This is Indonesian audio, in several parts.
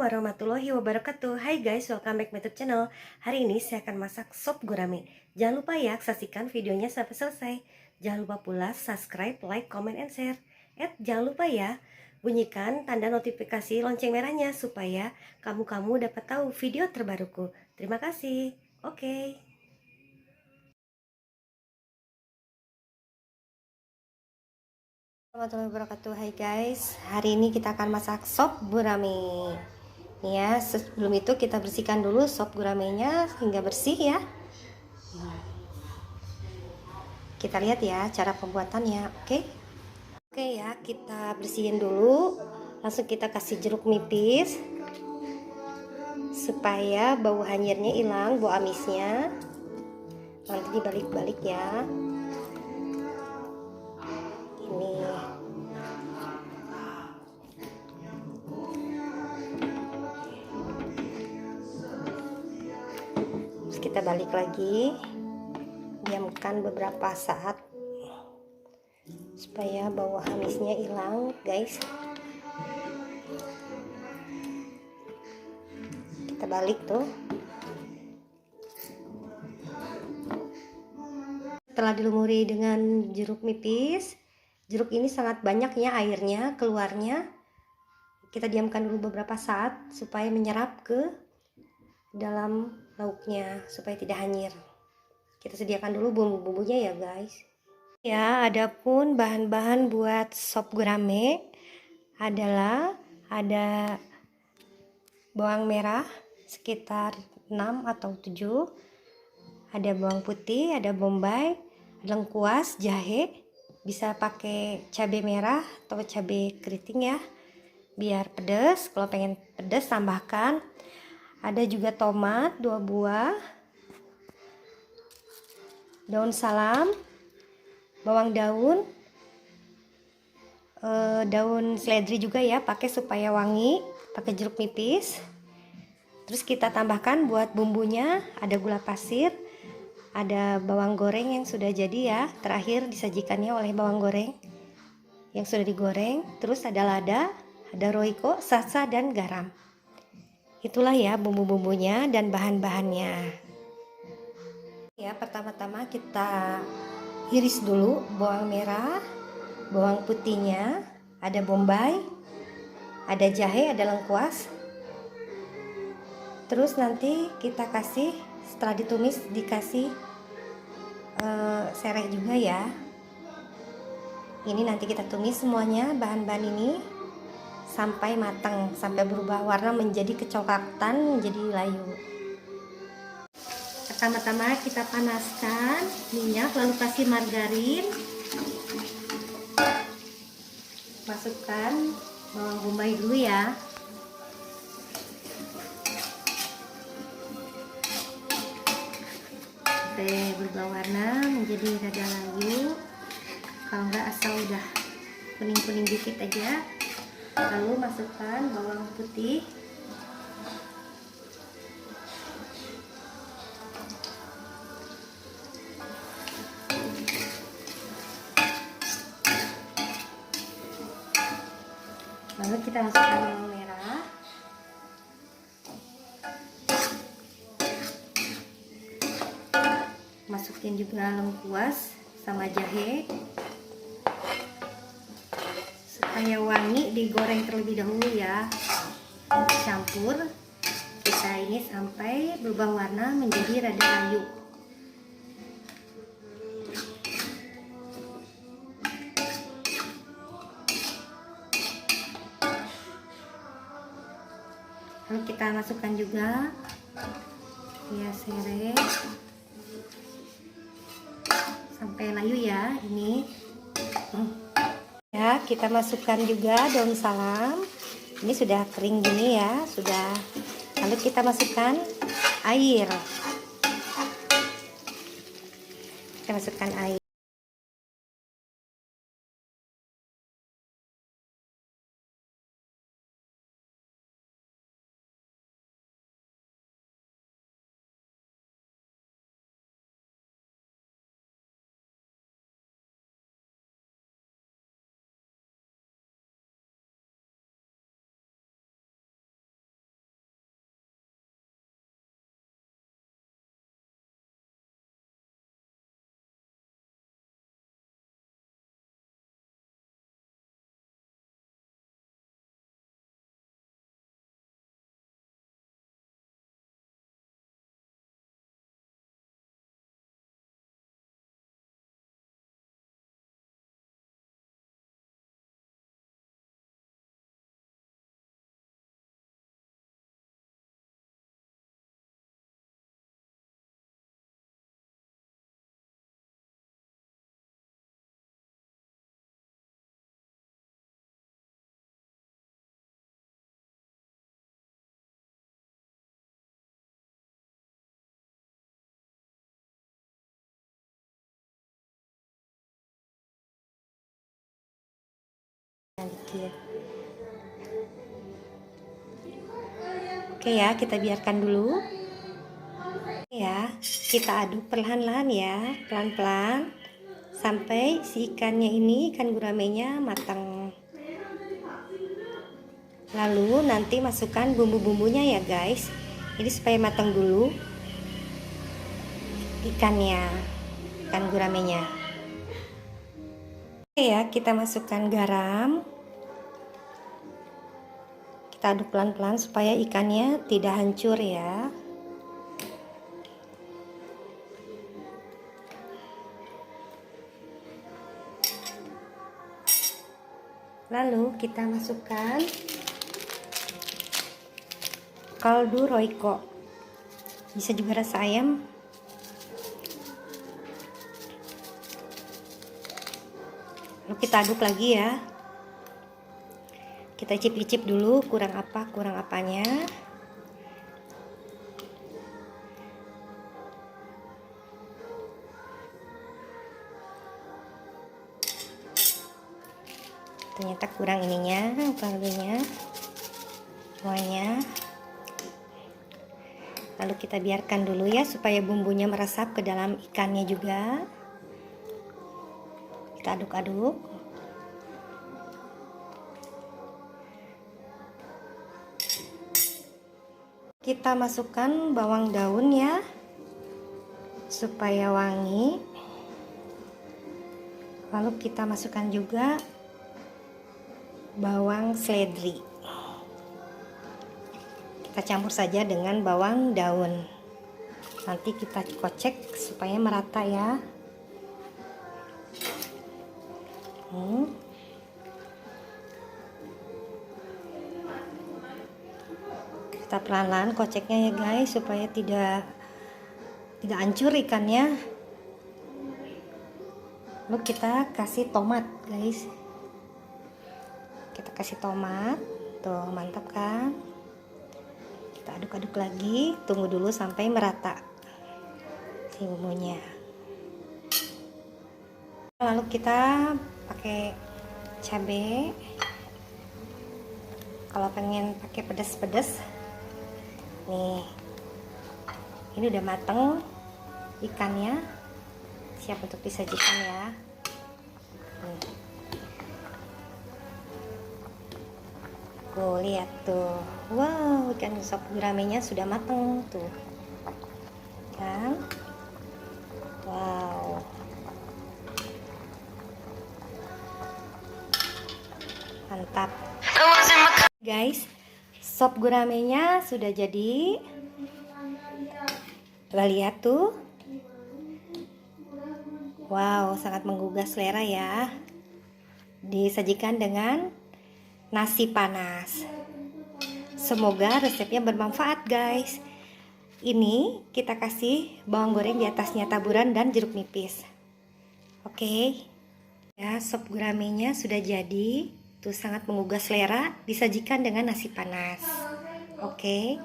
warahmatullahi wabarakatuh. Hai guys, welcome back my YouTube channel. Hari ini saya akan masak sop gurame. Jangan lupa ya, saksikan videonya sampai selesai. Jangan lupa pula subscribe, like, comment, and share. Jangan lupa ya, bunyikan tanda notifikasi lonceng merahnya supaya kamu dapat tahu video terbaruku. Terima kasih. Oke. Warahmatullahi wabarakatuh. Hai guys, hari ini kita akan masak sop gurame. Nih ya, sebelum itu kita bersihkan dulu sop guramenya hingga bersih ya. Kita lihat ya cara pembuatannya. Oke ya, kita bersihin dulu. Langsung kita kasih jeruk nipis supaya bau hanyirnya hilang, bau amisnya. Nanti dibalik-balik ya. Ini. Terus kita balik lagi. Diamkan beberapa saat supaya bau amisnya hilang, guys. Kita balik tuh. Setelah dilumuri dengan jeruk nipis, jeruk ini sangat banyak ya airnya keluarnya. Kita diamkan dulu beberapa saat supaya menyerap ke dalam lauknya supaya tidak hanyir. Kita sediakan dulu bumbu-bumbunya ya guys. Ya, adapun bahan-bahan buat sop gurame adalah ada bawang merah sekitar 6 atau 7, ada bawang putih, ada bombay, lengkuas, jahe, bisa pakai cabai merah atau cabai keriting ya biar pedas. Kalau pengen pedas tambahkan. Ada juga tomat 2 buah, daun salam, bawang daun, daun seledri juga ya, pakai supaya wangi, pakai jeruk nipis. Terus kita tambahkan buat bumbunya, ada gula pasir, ada bawang goreng yang sudah jadi ya, terakhir disajikannya oleh bawang goreng yang sudah digoreng. Terus ada lada, ada roiko, salsa, dan garam. Itulah ya bumbu-bumbunya dan bahan-bahannya. Ya, pertama-tama kita iris dulu bawang merah, bawang putihnya, ada bombay, ada jahe, ada lengkuas. Terus nanti kita kasih, setelah ditumis dikasih sereh juga ya. Ini nanti kita tumis semuanya bahan-bahan ini sampai matang, sampai berubah warna menjadi kecoklatan, menjadi layu. Pertama-tama kita panaskan minyak, lalu kasih margarin, masukkan bawang bombay dulu ya. Sampai berubah warna menjadi rada layu, kalau enggak asal udah kuning-kuning dikit aja. Lalu masukkan bawang putih, lalu kita masukkan bawang merah, masukin juga lengkuas sama jahe supaya wangi, digoreng terlebih dahulu ya. Campur kita ini sampai berubah warna menjadi rada layu. Lalu kita masukkan juga ya sereh sampai layu ya. Ini ya, kita masukkan juga daun salam. Ini sudah kering gini ya, sudah. Lalu kita masukkan air. Kita masukkan air. Dikit. Oke ya, kita biarkan dulu. Ya, kita aduk perlahan-lahan ya, pelan-pelan sampai si ikannya ini, ikan guramenya matang. Lalu nanti masukkan bumbu-bumbunya ya guys. Ini supaya matang dulu ikannya, ikan guramenya. Oke ya, kita masukkan garam. Kita aduk pelan-pelan supaya ikannya tidak hancur ya. Lalu kita masukkan kaldu Royco, bisa juga rasa ayam. Lalu kita aduk lagi ya. Kita icip-icip dulu kurang apanya. Ternyata kurang ininya, kaldunya semuanya. Lalu kita biarkan dulu ya supaya bumbunya meresap ke dalam ikannya juga. Kita aduk-aduk. Kita masukkan bawang daun ya supaya wangi. Lalu kita masukkan juga bawang seledri. Kita campur saja dengan bawang daun. Nanti kita kocek supaya merata ya. Kita pelan-pelan koceknya ya guys, supaya tidak hancur ikannya. Lalu kita kasih tomat guys. Kita kasih tomat, tuh mantap kan. Kita aduk-aduk lagi, tunggu dulu sampai merata si bumbunya. Lalu kita pakai cabai. Kalau pengen pakai pedas-pedas, nih, ini udah mateng ikannya, siap untuk disajikan ya. Lihat tuh, wow, ikan sop guramenya sudah mateng tuh kan. Wow, mantap guys, sop guramenya sudah jadi. Lihat tuh, wow, sangat menggugah selera ya. Disajikan dengan nasi panas. Semoga resepnya bermanfaat guys. Ini kita kasih bawang goreng di atasnya taburan dan jeruk nipis. Oke. Ya, sop guramenya sudah jadi. Tuh sangat menggugah selera, disajikan dengan nasi panas. Oke.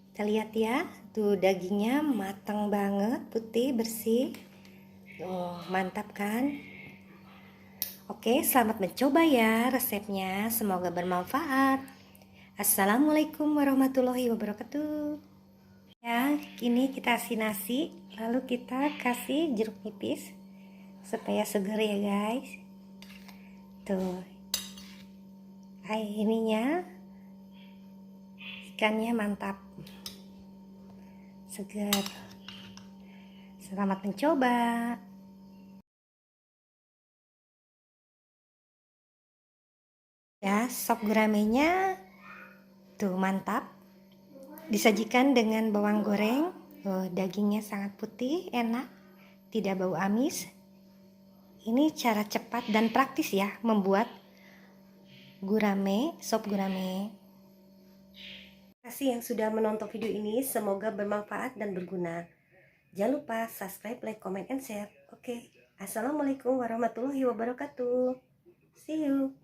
Kita lihat ya, tuh dagingnya matang banget, putih, bersih. Tuh, mantap kan? Oke, selamat mencoba ya resepnya. Semoga bermanfaat. Assalamualaikum warahmatullahi wabarakatuh. Ya, ini kita kasih nasi, lalu kita kasih jeruk nipis supaya seger ya guys. Tuh, ininya ikannya mantap, seger. Selamat mencoba. Ya, sop guramenya tuh mantap. Disajikan dengan bawang goreng. Dagingnya sangat putih, enak, tidak bau amis. Ini cara cepat dan praktis ya membuat gurame, sop gurame. Terima kasih yang sudah menonton video ini, semoga bermanfaat dan berguna. Jangan lupa subscribe, like, comment, and share. Oke, assalamualaikum warahmatullahi wabarakatuh. See you.